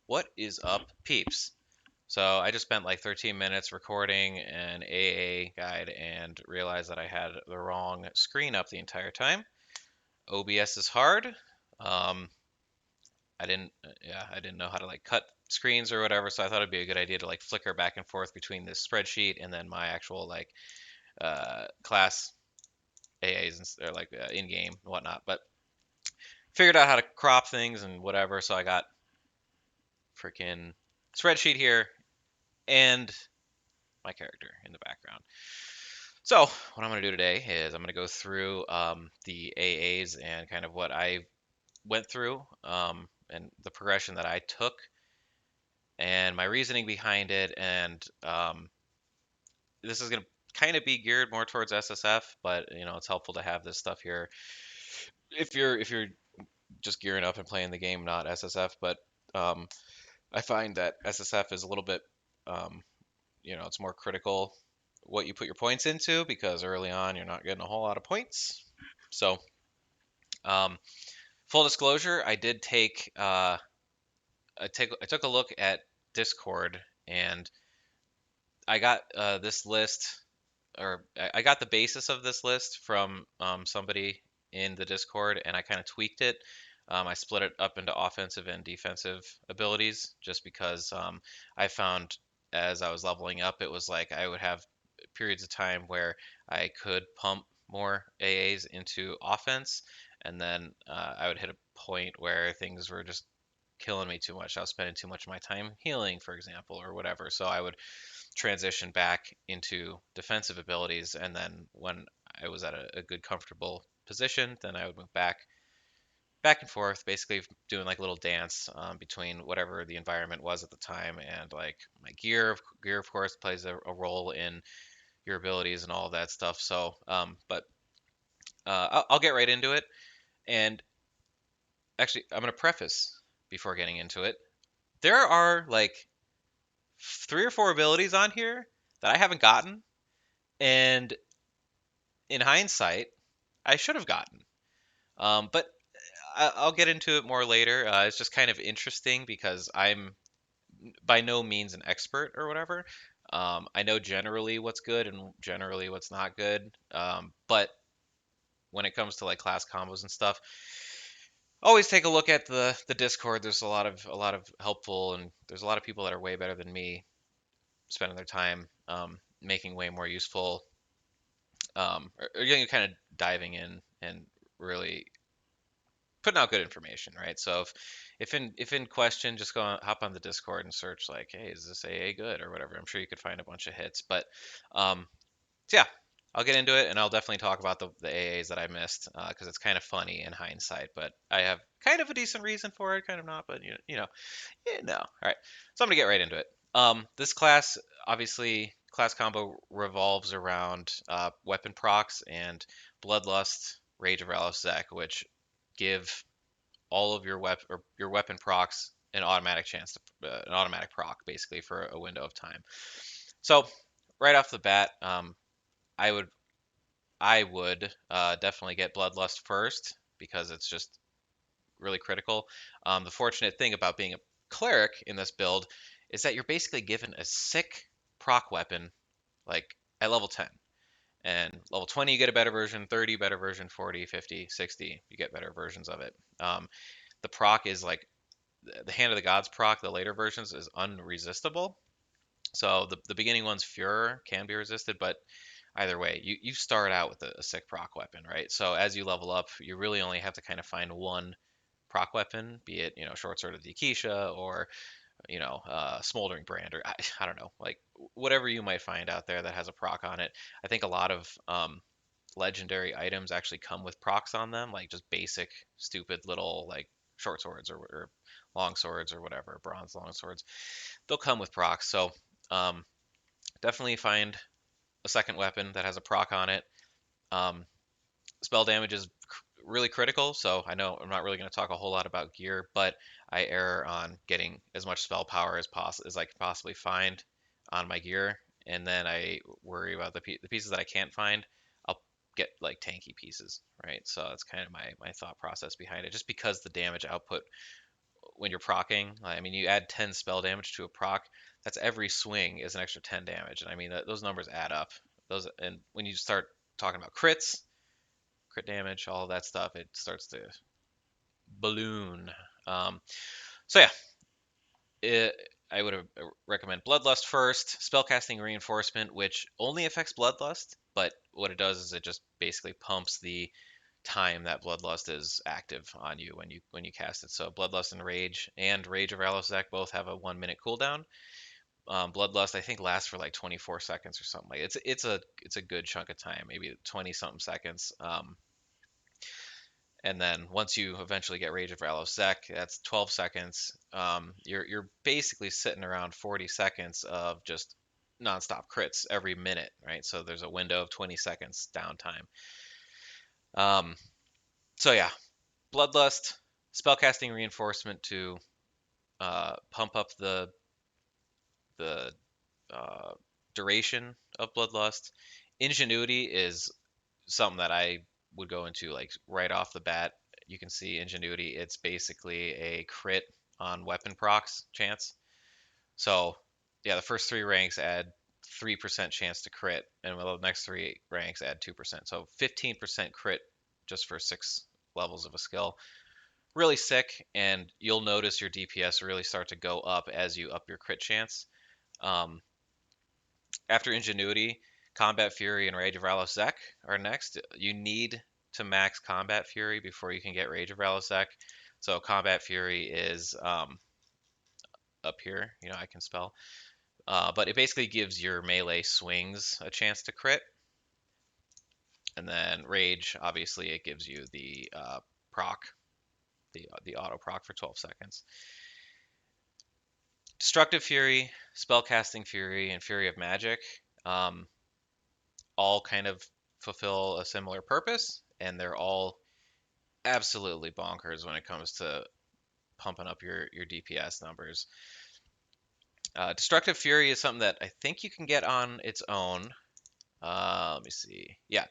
What is up, peeps? So I just spent like 13 minutes recording an AA guide and realized that I had the wrong screen up the entire time. OBS is hard. Um, I didn't know how to like cut screens or whatever, so I thought it'd be a good idea to like flicker back and forth between this spreadsheet and then my actual like class AAs and or like in game and whatnot. But figured out how to crop things and whatever, so I got freaking spreadsheet here and my character in the background. So what I'm going to do today is I'm going to go through the AAs and kind of what I went through and the progression that I took and my reasoning behind it. And this is going to kind of be geared more towards SSF, but it's helpful to have this stuff here if you're just gearing up and playing the game, not SSF. But um, I find that SSF is a little bit um, it's more critical what you put your points into because early on you're not getting a whole lot of points. So, um, full disclosure, I took a look at Discord and I got this list or I got the basis of this list from somebody in the Discord and I kind of tweaked it. I split it up into offensive and defensive abilities just because I found as I was leveling up, it was like I would have periods of time where I could pump more AAs into offense, and then I would hit a point where things were just killing me too much. I was spending too much of my time healing, for example, or whatever. So I would transition back into defensive abilities, and then when I was at a good, comfortable position, then I would move back and forth, basically doing like a little dance between whatever the environment was at the time, and like my gear of course plays a role in your abilities and all of that stuff. So, but I'll get right into it. And actually, I'm gonna preface before getting into it. There are like three or four abilities on here that I haven't gotten, and in hindsight, I should have gotten. But I'll get into it more later. It's just kind of interesting because I'm by no means an expert or whatever. I know generally what's good and generally what's not good. But when it comes to like class combos and stuff, always take a look at the Discord. There's a lot of helpful and there's a lot of people that are way better than me spending their time making way more useful or kind of diving in and really putting out good information, right? So if in question, just hop on the Discord and search like, hey, is this AA good or whatever. I'm sure you could find a bunch of hits. But um, so yeah, I'll get into it and I'll definitely talk about the AAs that I missed because it's kind of funny in hindsight. But I have kind of a decent reason for it, kind of not, but no. All right, so I'm gonna get right into it. This class obviously class combo revolves around weapon procs and Bloodlust, Rage of Ralosek, which give all of your weapon procs an automatic chance to an automatic proc basically for a window of time. So right off the bat, I would definitely get Bloodlust first because it's just really critical. The fortunate thing about being a cleric in this build is that you're basically given a sick proc weapon like at level 10. And level 20, you get a better version, 30, better version, 40, 50, 60, you get better versions of it. The proc is like the Hand of the Gods proc, the later versions, is unresistible. So the beginning one's Furor can be resisted, but either way, you start out with a sick proc weapon, right? So as you level up, you really only have to kind of find one proc weapon, be it Short Sword of the Akisha or Smoldering Brand or I don't know, like whatever you might find out there that has a proc on it. I think a lot of legendary items actually come with procs on them, like just basic stupid little like short swords or long swords or whatever, bronze long swords. They'll come with procs, so um, definitely find a second weapon that has a proc on it. Um, Spell damage is really critical, so I know I'm not really going to talk a whole lot about gear, but I err on getting as much spell power as I can possibly find on my gear, and then I worry about the pieces that I can't find. I'll get like tanky pieces, right? So that's kind of my thought process behind it. Just because the damage output when you're procking. I mean, you add 10 spell damage to a proc, that's every swing is an extra 10 damage. And I mean, those numbers add up. Those, and when you start talking about crits, crit damage, all of that stuff, it starts to balloon. Um, so yeah, I would recommend Bloodlust first, spellcasting reinforcement, which only affects Bloodlust, but what it does is it just basically pumps the time that Bloodlust is active on you when you cast it. So Bloodlust and Rage of Ralosek both have a 1 minute cooldown. Bloodlust I think lasts for like 24 seconds or something. Like it's a good chunk of time, maybe 20 something seconds. And then once you eventually get Rage of Ralosek, that's 12 seconds. You're basically sitting around 40 seconds of just nonstop crits every minute, right? So there's a window of 20 seconds downtime. Um, so yeah, Bloodlust, spellcasting reinforcement to pump up the uh, duration of Bloodlust. Ingenuity is something that I would go into like right off the bat. You can see Ingenuity. It's basically a crit on weapon procs chance. So yeah, the first 3 ranks add 3% chance to crit, and the next 3 ranks add 2%. So 15% crit just for 6 levels of a skill. Really sick, and you'll notice your DPS really start to go up as you up your crit chance. Um, After Ingenuity, Combat Fury and Rage of Ralosek are next. You need to max Combat Fury before you can get Rage of Ralosek. So Combat Fury is up here. I can spell. But it basically gives your melee swings a chance to crit. And then Rage, obviously, it gives you the proc, the auto proc for 12 seconds. Destructive Fury, Spellcasting Fury, and Fury of Magic all kind of fulfill a similar purpose, and they're all absolutely bonkers when it comes to pumping up your DPS numbers. Destructive Fury is something that I think you can get on its own. Let me see. Yeah,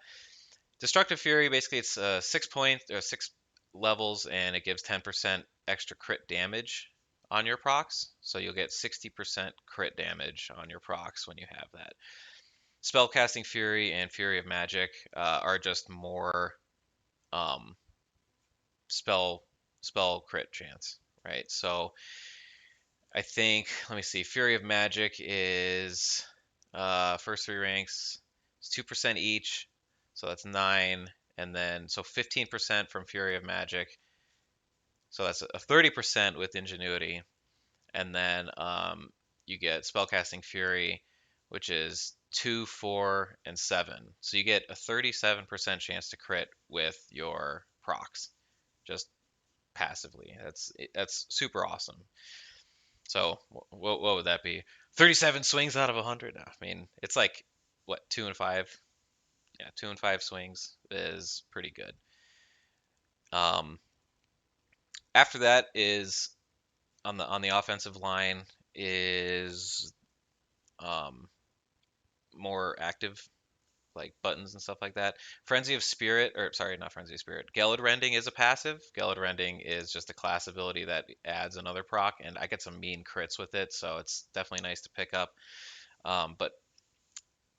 Destructive Fury basically it's 6 points or 6 levels, and it gives 10% extra crit damage on your procs. So you'll get 60% crit damage on your procs when you have that. Spellcasting Fury and Fury of Magic are just more um, spell crit chance, right? So I think let me see. Fury of Magic is first 3 ranks. It's 2% each, so that's 9, and then so 15% from Fury of Magic. So that's a 30% with Ingenuity, and then you get Spellcasting Fury, which is 2, 4, and 7. So you get a 37% chance to crit with your procs, just passively. That's super awesome. So what would that be? 37 swings out of 100. I mean, it's like what 2 and 5. Yeah, 2 and 5 swings is pretty good. Um, After that is on the offensive line is um, more active like buttons and stuff like that. Frenzy of Spirit, or sorry, not Frenzy of Spirit. Gelid Rending is a passive. Gelid Rending is just a class ability that adds another proc, and I get some mean crits with it, so it's definitely nice to pick up. But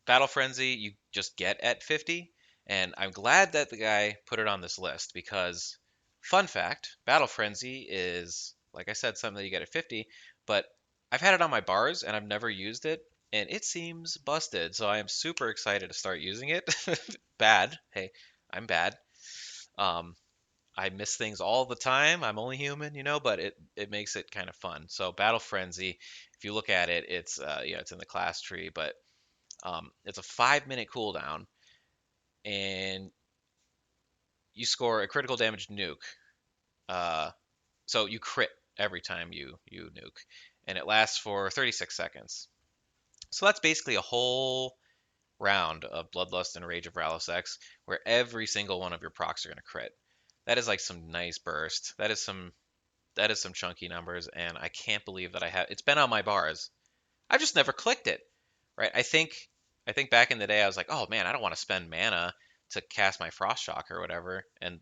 Battle Frenzy, you just get at 50, and I'm glad that the guy put it on this list because, fun fact, Battle Frenzy is, like I said, something that you get at 50, but I've had it on my bars and I've never used it, and it seems busted, so I am super excited to start using it. Bad. Hey, I'm bad. Um, I miss things all the time. I'm only human, but it makes it kind of fun. So Battle Frenzy, if you look at it, it's it's in the class tree, but it's a 5 minute cooldown, and you score a critical damage nuke. Uh, so you crit every time you nuke, and it lasts for 36 seconds. So that's basically a whole round of Bloodlust and Rage of Ralosex, where every single one of your procs are going to crit. That is like some nice burst. That is some chunky numbers, and I can't believe that I have. It's been on my bars. I've just never clicked it, right? I think back in the day I was like, oh man, I don't want to spend mana to cast my Frost Shock or whatever, and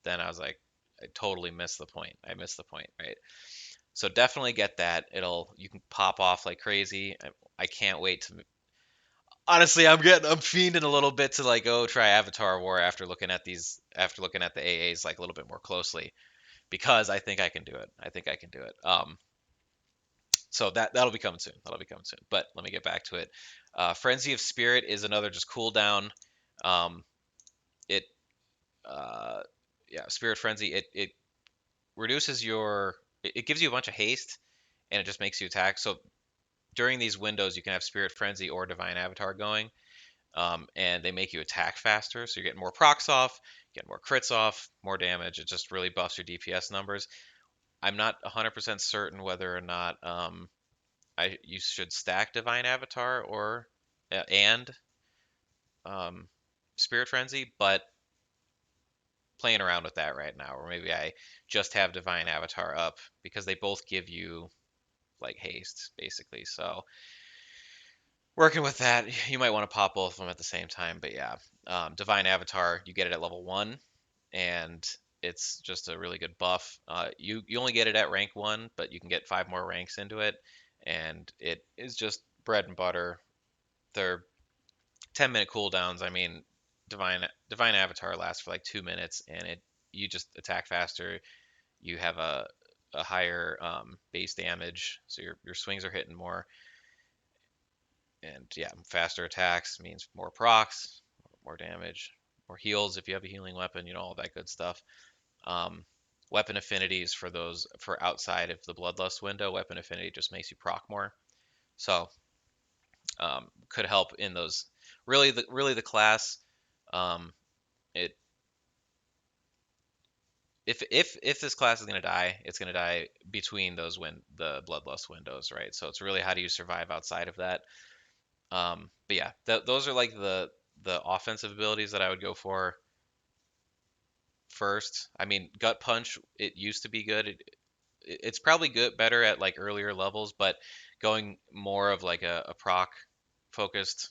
then I was like, I totally missed the point. I missed the point, right? So definitely get that. You can pop off like crazy. I can't wait to. Honestly, I'm fiending a little bit to like go try Avatar War after looking at the AAs like a little bit more closely because I think I can do it. I think I can do it. So that'll be coming soon. That'll be coming soon. But let me get back to it. Frenzy of Spirit is another just cooldown. Um, it uh, yeah, Spirit Frenzy. It reduces your. It gives you a bunch of haste and it just makes you attack. So during these windows, you can have Spirit Frenzy or Divine Avatar going, and they make you attack faster. So you're getting more procs off, getting more crits off, more damage. It just really buffs your DPS numbers. I'm not 100% certain whether or not you should stack Divine Avatar or and Spirit Frenzy, but playing around with that right now, or maybe I just have Divine Avatar up because they both give you like haste basically. So working with that, you might want to pop both of them at the same time. But yeah, Divine Avatar, you get it at level 1, and it's just a really good buff. You only get it at rank 1, but you can get 5 more ranks into it, and it is just bread and butter. They're 10-minute cooldowns. I mean, Divine Avatar lasts for like 2 minutes, and you just attack faster. You have a higher base damage, so your swings are hitting more. And yeah, faster attacks means more procs, more damage, more heals if you have a healing weapon, all that good stuff. Um, weapon affinities for outside of the Bloodlust window. Weapon affinity just makes you proc more, so could help in those. Really the class. Um, it if this class is gonna die, it's gonna die between the Bloodlust windows, right? So it's really how do you survive outside of that. But yeah, those are like the offensive abilities that I would go for first. I mean, Gut Punch, it used to be good. It's probably better at like earlier levels, but going more of like a proc focused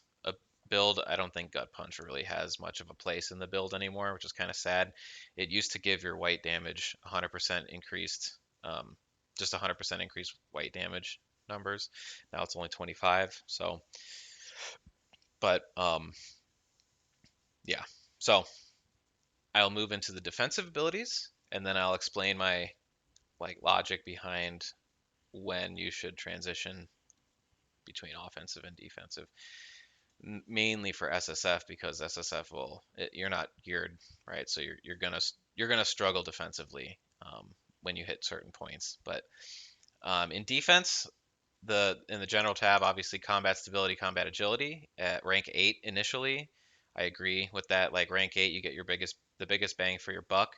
build, I don't think Gut Punch really has much of a place in the build anymore, which is kind of sad. It used to give your white damage 100% increased, just 100% increased white damage numbers. Now it's only 25. So, but yeah. So I'll move into the defensive abilities, and then I'll explain my like logic behind when you should transition between offensive and defensive. Mainly for SSF because SSF you're not geared right, so you're gonna struggle defensively when you hit certain points. But in defense, in the general tab, obviously combat stability, combat agility at rank 8 initially. I agree with that. Like rank 8, you get the biggest bang for your buck.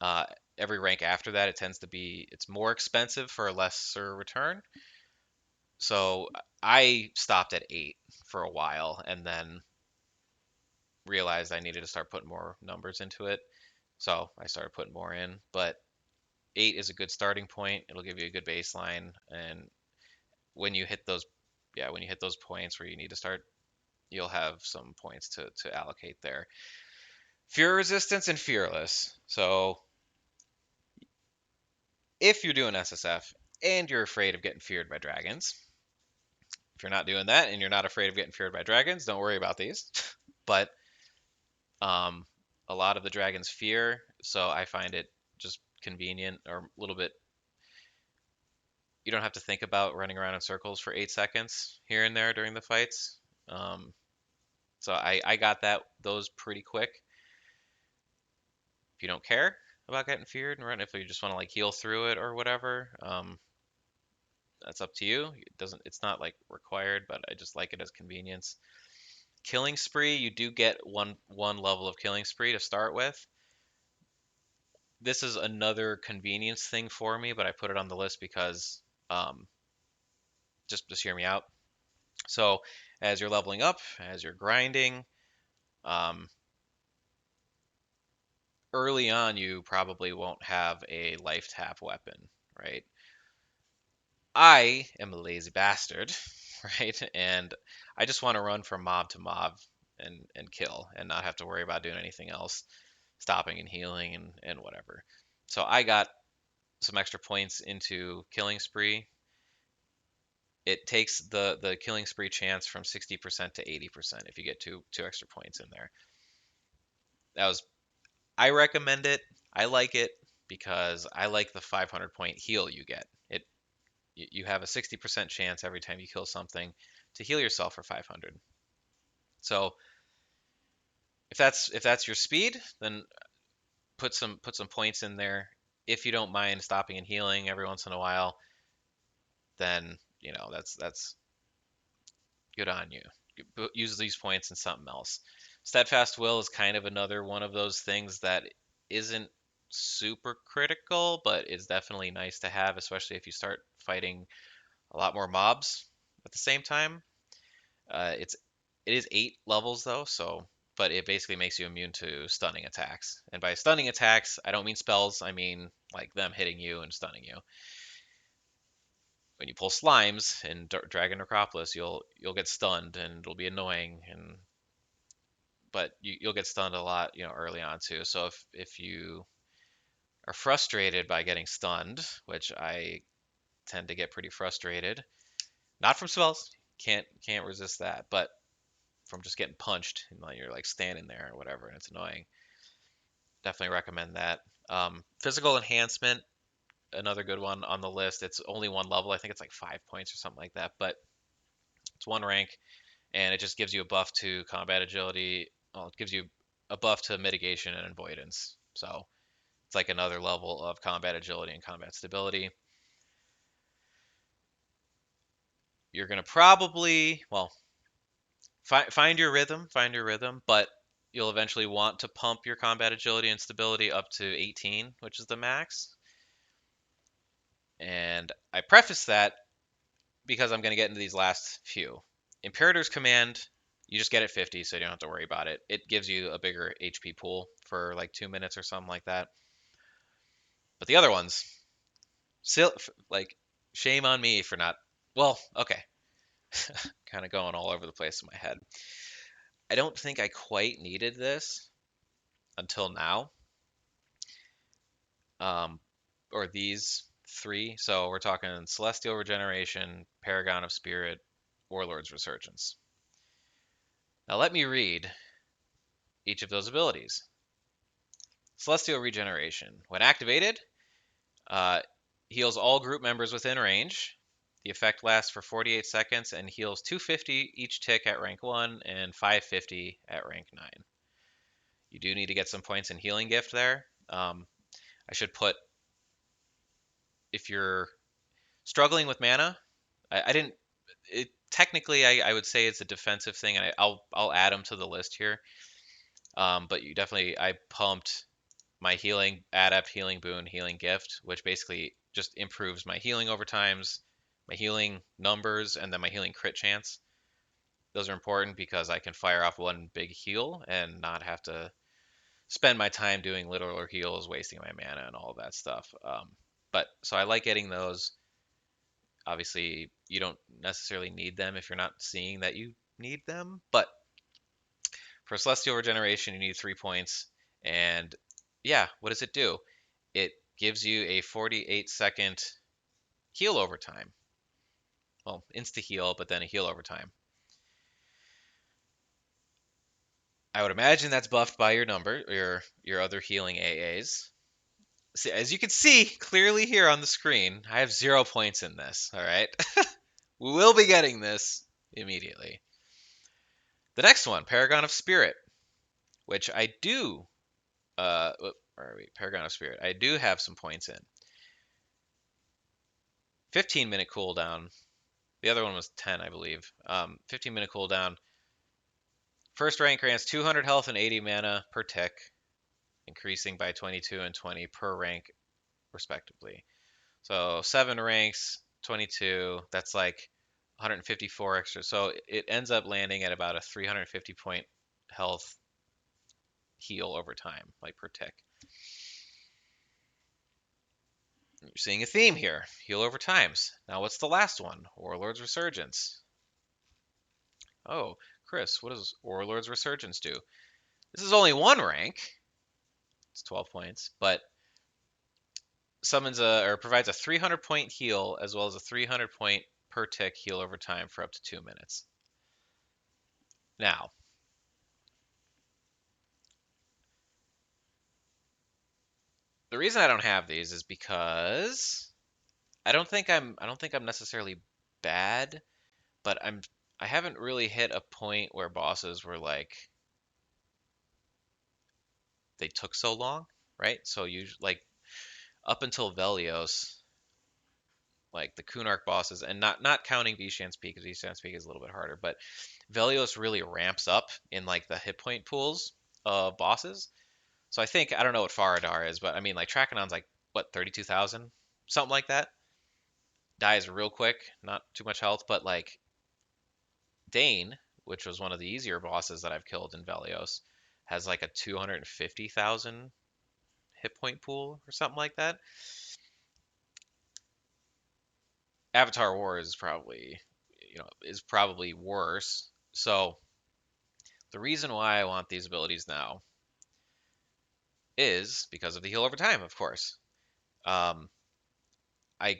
Uh, every rank after that, it's more expensive for a lesser return. So I stopped at 8 for a while and then realized I needed to start putting more numbers into it. So I started putting more in. But 8 is a good starting point. It'll give you a good baseline. And when you hit those, yeah, when you hit those points where you need to start, you'll have some points to allocate there. Fear resistance and fearless. So if you're doing SSF and you're afraid of getting feared by dragons, if you're not doing that and you're not afraid of getting feared by dragons, don't worry about these. But um, a lot of the dragons fear, so I find it just convenient or a little bit. You don't have to think about running around in circles for 8 seconds here and there during the fights. Um, so I got those pretty quick. If you don't care about getting feared and run, if you just want to like heal through it or whatever, that's up to you. It's not like required, but I just like it as convenience. Killing spree, you do get one level of killing spree to start with. This is another convenience thing for me, but I put it on the list because um, just hear me out. So as you're leveling up, as you're grinding, um, early on you probably won't have a life tap weapon, right? I am a lazy bastard, right? And I just want to run from mob to mob and kill and not have to worry about doing anything else, stopping and healing and whatever. So I got some extra points into killing spree, it takes the killing spree chance from 60% to 80% if you get two extra points in there. That was I recommend it. I like it because I like the 500 point heal you get. You have a 60% chance every time you kill something to heal yourself for 500. So if that's your speed, then put some points in there. If you don't mind stopping and healing every once in a while, then that's good on you. Use these points in something else. Steadfast Will is kind of another one of those things that isn't super critical, but is definitely nice to have, especially if you start fighting a lot more mobs at the same time. It is 8 levels though, so but it basically makes you immune to stunning attacks. And by stunning attacks, I don't mean spells. I mean like them hitting you and stunning you. When you pull slimes in Dragon Necropolis, you'll get stunned and it'll be annoying, but you'll get stunned a lot, early on too. So if you are frustrated by getting stunned, which I tend to get pretty frustrated, not from spells, can't resist that, but from just getting punched and like you're like standing there or whatever and it's annoying. Definitely recommend that. Physical enhancement, another good one on the list. It's only one level. I think it's like 5 points or something like that, but it's one rank and it just gives you a buff to combat agility. Well, it gives you a buff to mitigation and avoidance. So it's like another level of combat agility and combat stability. You're gonna probably, well, find your rhythm, but you'll eventually want to pump your combat agility and stability up to 18, which is the max. And I preface that because I'm going to get into these last few. Imperators command, you just get it 50, so you don't have to worry about it. It gives you a bigger HP pool for like 2 minutes or something like that. But the other ones, still, like, shame on me for not. Well, okay, kind of going all over the place in my head. I don't think I quite needed this until now, um, or these three. So we're talking Celestial Regeneration, Paragon of Spirit, Warlord's Resurgence. Now let me read each of those abilities. Celestial Regeneration. When activated, uh, heals all group members within range. The effect lasts for 48 seconds and heals 250 each tick at rank 1 and 550 at rank 9. You do need to get some points in Healing Gift there. I should put, if you're struggling with mana, I didn't. Technically, I would say it's a defensive thing, and I'll add them to the list here. But you definitely, I pumped my healing adept, healing boon, healing gift, which basically just improves my healing over times, my healing numbers, and then my healing crit chance. Those are important because I can fire off one big heal and not have to spend my time doing literal heals, wasting my mana and all that stuff. But so I like getting those. Obviously, you don't necessarily need them if you're not seeing that you need them. But for Celestial Regeneration, you need 3 points. And yeah, what does it do? It gives you a 48-second heal over time. Well, insta heal, but then a heal over time. I would imagine that's buffed by your number, your other healing AAs. See, as you can see clearly here on the screen, I have 0 points in this. All right, we will be getting this immediately. The next one, Paragon of Spirit, which I do. Where are we? Paragon of Spirit. I do have some points in. 15-minute cooldown. The other one was 10, I believe. 15-minute cooldown. First rank grants 200 health and 80 mana per tick, increasing by 22 and 20 per rank, respectively. So 7 ranks, 22. That's like 154 extra. So it ends up landing at about a 350 point health heal over time, like per tick. You're seeing a theme here. Heal over times. Now what's the last one? Warlord's Resurgence. Oh, Chris, what does Warlord's Resurgence do? This is only one rank. It's 12 points, but summons a or provides a 300 point heal as well as a 300 point per tick heal over time for up to 2 minutes. Now, the reason I don't have these is because I don't think I'm necessarily bad, but I haven't really hit a point where bosses were like they took so long, right? So you like up until Velios, like the Kunark bosses, and not counting Vishan's Peak, because Vishan's Peak is a little bit harder, but Velios really ramps up in like the hit point pools of bosses. So I don't know what Faradar is, but I mean like Trakanon's like what 32,000, something like that. Dies real quick, not too much health, but like Dane, which was one of the easier bosses that I've killed in Velios, has like a 250,000 hit point pool or something like that. Avatar War is probably, is probably worse. So the reason why I want these abilities now is because of the heal over time, of course. Um, I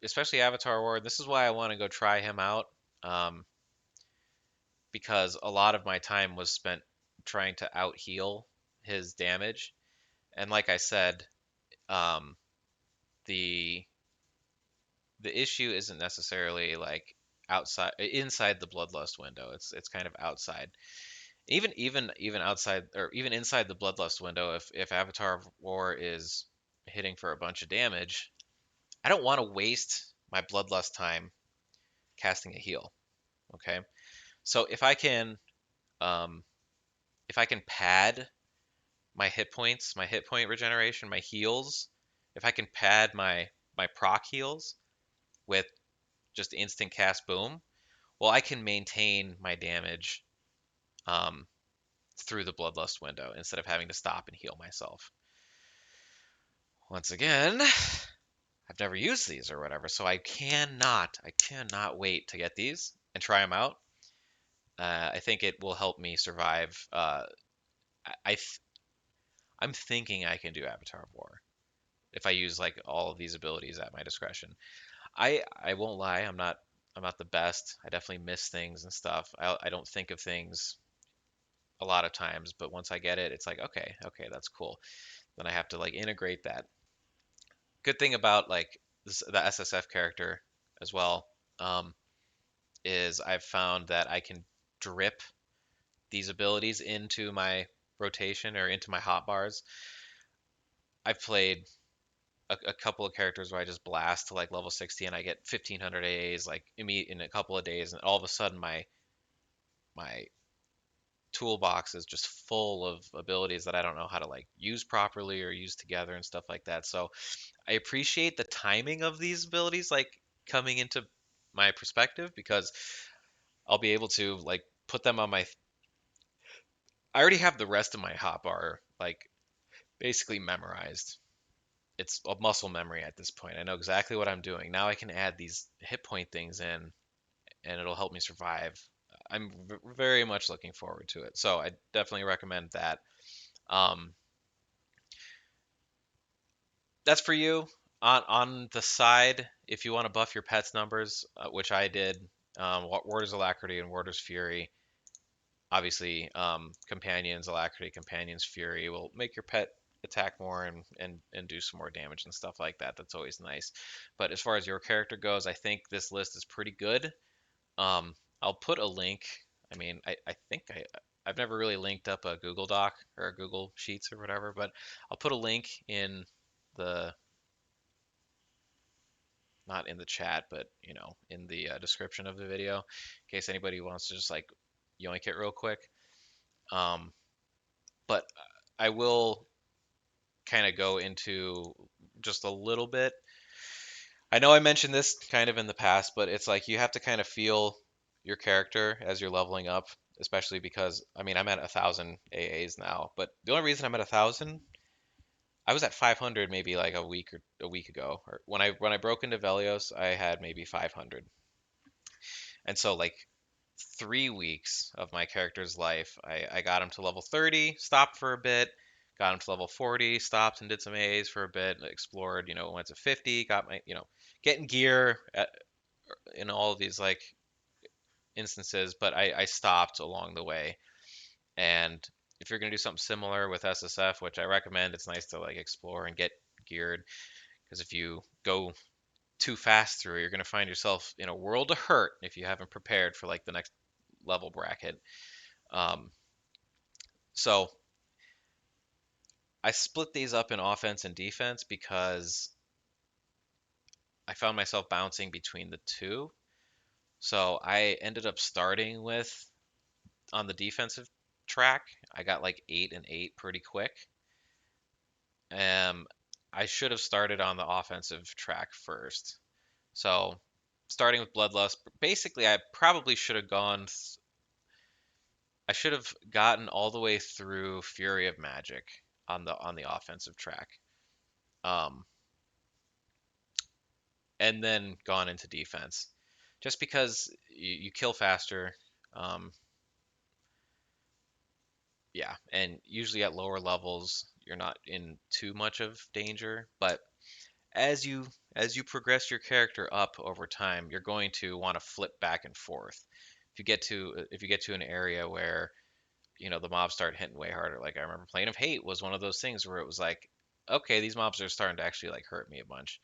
especially Avatar War. This is why I want to go try him out, um, because a lot of my time was spent trying to out heal his damage, and like I said, um, the the issue isn't necessarily like inside the bloodlust window. It's kind of outside. Even outside or even inside the bloodlust window, if Avatar of War is hitting for a bunch of damage, I don't want to waste my bloodlust time casting a heal. Okay, so um, if I can pad my hit points, my hit point regeneration, my heals, if I can pad my proc heals with just instant cast boom, well, I can maintain my damage um, through the bloodlust window instead of having to stop and heal myself. Once again, I've never used these or whatever, so I cannot wait to get these and try them out. I think it will help me survive. I'm thinking I can do Avatar of War if I use like all of these abilities at my discretion. I won't lie, I'm not the best. I definitely miss things and stuff. I don't think of things a lot of times, but once I get it, it's like okay, that's cool. Then I have to like integrate that. Good thing about like the SSF character as well, um, is I've found that I can drip these abilities into my rotation or into my hotbars. I've played a couple of characters where I just blast to like level 60 and I get 1500 AAs like in a couple of days, and all of a sudden my toolbox is just full of abilities that I don't know how to like use properly or use together and stuff like that. So I appreciate the timing of these abilities like coming into my perspective, because I'll be able to like put them on my. I already have the rest of my hotbar like basically memorized. It's a muscle memory at this point. I know exactly what I'm doing. Now I can add these hit point things in, and it'll help me survive. I'm very much looking forward to it. So I definitely recommend that. Um, that's for you. On the side, if you want to buff your pet's numbers, which I did, Warder's Alacrity and Warder's Fury. Obviously, Companions Alacrity, Companions Fury will make your pet attack more and do some more damage and stuff like that. That's always nice. But as far as your character goes, I think this list is pretty good. I'll put a link. I mean, I think I've never really linked up a Google Doc or a Google Sheets or whatever, but I'll put a link in the not in the chat, but in the description of the video, in case anybody wants to just like yoink it real quick. Um, but I will kind of go into just a little bit. I know I mentioned this kind of in the past, but it's like you have to kind of feel your character as you're leveling up, especially because I mean I'm at 1,000 AAs now, but the only reason I'm at 1,000, I was at 500 maybe like a week ago, or when I broke into Velios, I had maybe 500, and so like 3 weeks of my character's life, I got him to level 30, stopped for a bit, got him to level 40, stopped and did some A's for a bit, explored, went to 50, got my, getting gear in all of these like instances, but I stopped along the way. And if you're going to do something similar with SSF, which I recommend, it's nice to like explore and get geared, because if you go too fast through, you're going to find yourself in a world of hurt if you haven't prepared for like the next level bracket. Um, so I split these up in offense and defense because I found myself bouncing between the two. So I ended up starting with on the defensive track. I got like 8 and 8 pretty quick. Um, I should have started on the offensive track first. So starting with Bloodlust, basically I probably should have gone. I should have gotten all the way through Fury of Magic on the offensive track, um, and then gone into defense, just because you kill faster. Um, yeah, and usually at lower levels you're not in too much of danger, but as you as you progress your character up over time, you're going to want to flip back and forth. If you get to an area where the mobs start hitting way harder, like I remember Plane of Hate was one of those things where it was like, okay, these mobs are starting to actually like hurt me a bunch.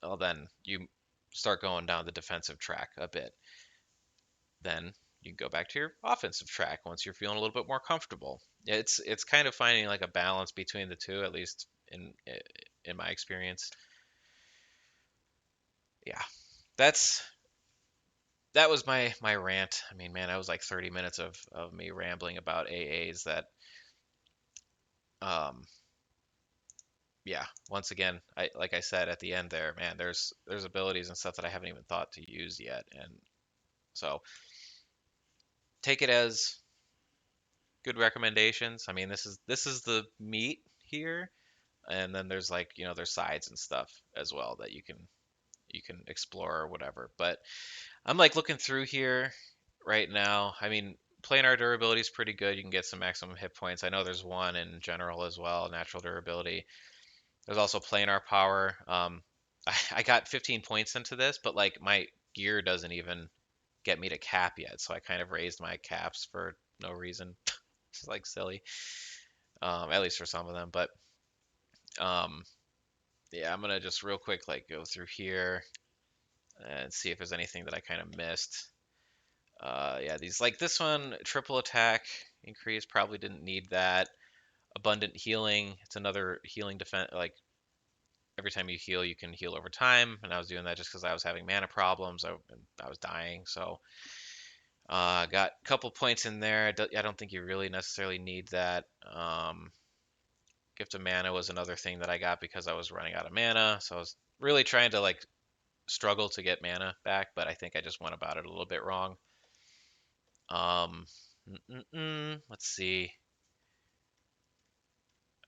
Well, then you start going down the defensive track a bit. Then you go back to your offensive track once you're feeling a little bit more comfortable. It's kind of finding like a balance between the two, at least in my experience. Yeah, that's that was my rant. I mean, man, I was like 30 minutes of me rambling about AAs that um yeah, once again, I like I said at the end there, man, there's abilities and stuff that I haven't even thought to use yet, and so take it as good recommendations. I mean, this is the meat here, and then there's like, there's sides and stuff as well that you can explore or whatever. But I'm like looking through here right now. I mean, planar durability is pretty good. You can get some maximum hit points. I know there's one in general as well, natural durability. There's also planar power. I got 15 points into this, but like my gear doesn't even get me to cap yet, so I kind of raised my caps for no reason. It's like silly, at least for some of them. But um, yeah, I'm gonna just real quick like go through here and see if there's anything that I kind of missed. Yeah, these like this one, triple attack increase, probably didn't need that. Abundant healing, it's another healing defense. Like every time you heal, you can heal over time, and I was doing that just because I was having mana problems. I was dying, so got a couple points in there. I don't think you really necessarily need that. Gift of Mana was another thing that I got because I was running out of mana, so I was really trying to like struggle to get mana back, but I think I just went about it a little bit wrong. Um, let's see.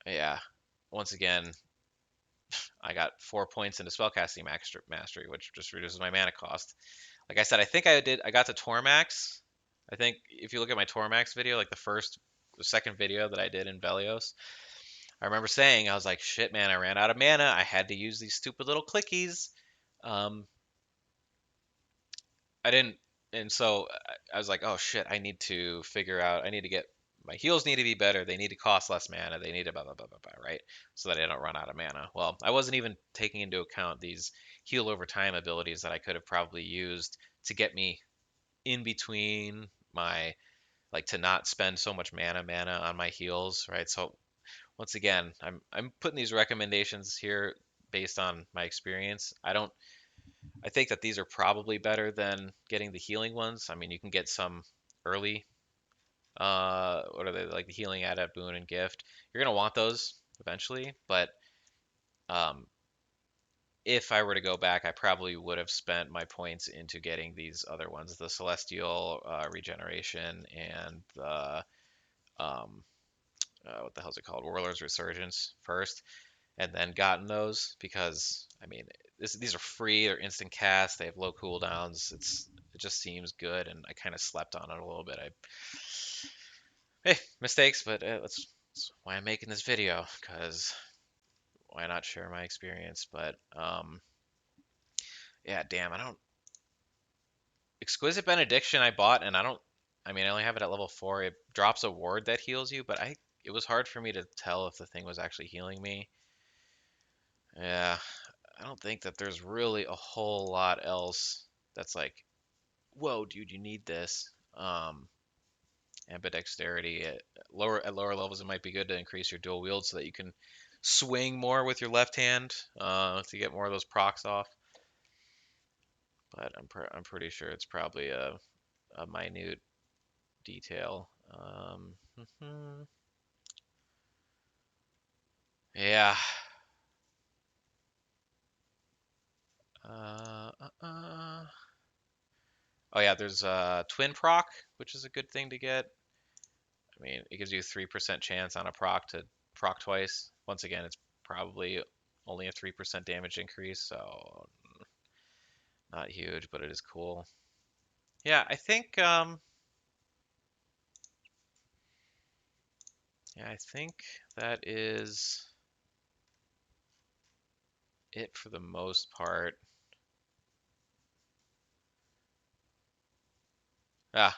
Yeah, once again, I got 4 points into spellcasting mastery, which just reduces my mana cost. Like I said, I think I got to Tormax. I think if you look at my Tormax video, like the second video that I did in Velios, I remember saying, I was like, shit, man, I ran out of mana. I had to use these stupid little clickies. Um, I didn't, and so I was like, oh shit, I need to get, my heals need to be better. They need to cost less mana. They need to blah, blah, blah, blah, blah, right? So that I don't run out of mana. Well, I wasn't even taking into account these heal over time abilities that I could have probably used to get me in between my, like to not spend so much mana on my heals, right? So once again, I'm putting these recommendations here based on my experience. I think that these are probably better than getting the healing ones. I mean, you can get some early. What are they like? The healing adept, boon, and gift. You're gonna want those eventually, but um, if I were to go back, I probably would have spent my points into getting these other ones, the celestial regeneration and the um, what the hell's it called? Warlord's Resurgence first, and then gotten those because I mean these are free, they're instant cast, they have low cooldowns. It just seems good, and I kind of slept on it a little bit. Hey, mistakes, but let's That's why I'm making this video, because why not share my experience? But yeah, damn, I don't. Exquisite Benediction I bought, and I mean, I only have it at level 4. It drops a ward that heals you, but it was hard for me to tell if the thing was actually healing me. Yeah, I don't think that there's really a whole lot else that's like, whoa, dude, you need this. Ambidexterity at lower levels, it might be good to increase your dual wield so that you can swing more with your left hand to get more of those procs off. But I'm pretty sure it's probably a minute detail. Yeah. Uh, uh, uh. Oh yeah, there's twin proc, which is a good thing to get. I mean, it gives you a 3% chance on a proc to proc twice. Once again, it's probably only a 3% damage increase, so not huge, but it is cool. Yeah, I think that is it for the most part. Ah,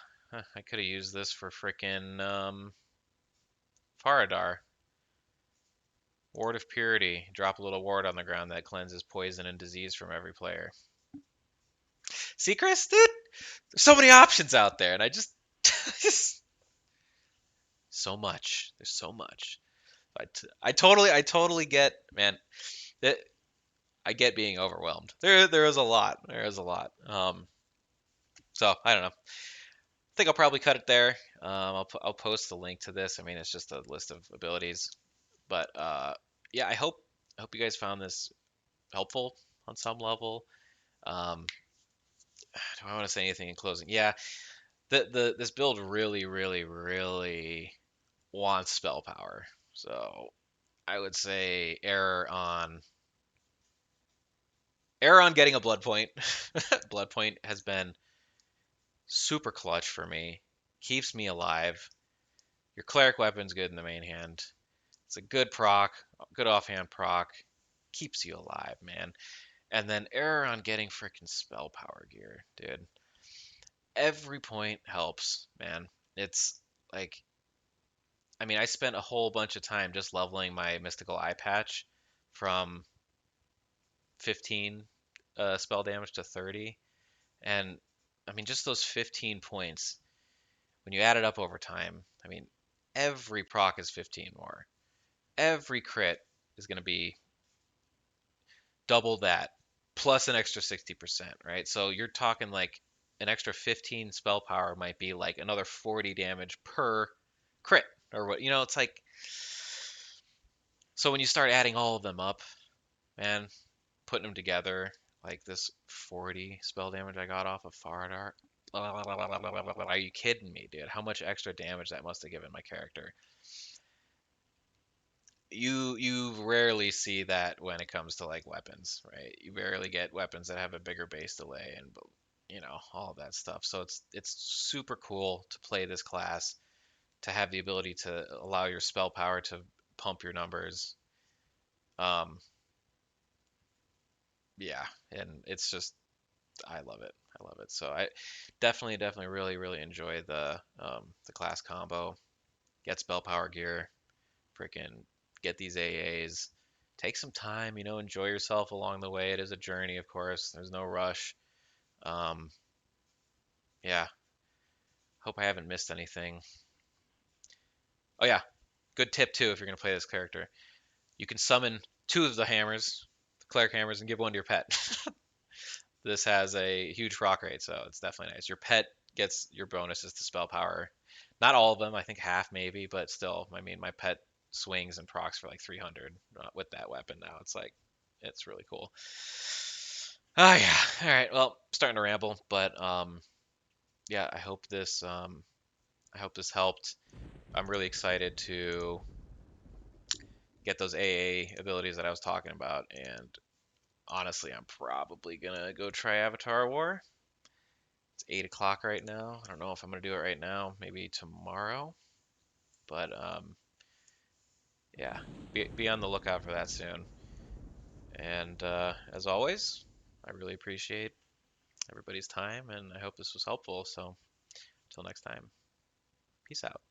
I could have used this for frickin' Faradar. Ward of Purity. Drop a little ward on the ground that cleanses poison and disease from every player. See, Chris, dude, there's so many options out there, and I just, so much. There's so much. I totally get, man. That I get being overwhelmed. There is a lot. There is a lot. So I don't know. I think I'll probably cut it there. I'll post the link to this. I mean, it's just a list of abilities, but yeah, I hope you guys found this helpful on some level. Um, do I want to say anything in closing? Yeah, this build really, really, really wants spell power. So I would say error on getting a blood point. Blood point has been super clutch for me. Keeps me alive. Your cleric weapon's good in the main hand. It's a good proc, good offhand proc. Keeps you alive, man. And then error on getting freaking spell power gear, dude. Every point helps, man. It's like, I mean, I spent a whole bunch of time just leveling my mystical eye patch from 15 spell damage to 30. And I mean, just those 15 points, when you add it up over time, I mean, every proc is 15 more. Every crit is going to be double that, plus an extra 60%, right? So you're talking like an extra 15 spell power might be like another 40 damage per crit, or what, it's like, so when you start adding all of them up, man, putting them together, like this 40 spell damage I got off of Faradar. Are you kidding me, dude? How much extra damage that must have given my character? You rarely see that when it comes to like weapons, right? You rarely get weapons that have a bigger base delay and all of that stuff. So it's super cool to play this class, to have the ability to allow your spell power to pump your numbers. Um, yeah, and it's just I love it. I love it. So I definitely really really enjoy the class combo. Get spell power gear, freaking get these AAs. Take some time, enjoy yourself along the way. It is a journey, of course. There's no rush. Um, yeah. Hope I haven't missed anything. Oh yeah, good tip too if you're gonna play this character. You can summon two of the hammers, the cleric hammers, and give one to your pet. This has a huge proc rate, so it's definitely nice. Your pet gets your bonuses to spell power. Not all of them, I think half maybe, but still, I mean, my pet swings and procs for like 300 with that weapon now. It's really cool. Oh yeah. All right. Well, starting to ramble, but yeah, I hope this helped. I'm really excited to get those AA abilities that I was talking about, and honestly, I'm probably gonna go try Avatar War. It's 8 o'clock right now. I don't know if I'm gonna do it right now. Maybe tomorrow. But Yeah, be on the lookout for that soon. And as always, I really appreciate everybody's time, and I hope this was helpful. So, until next time, peace out.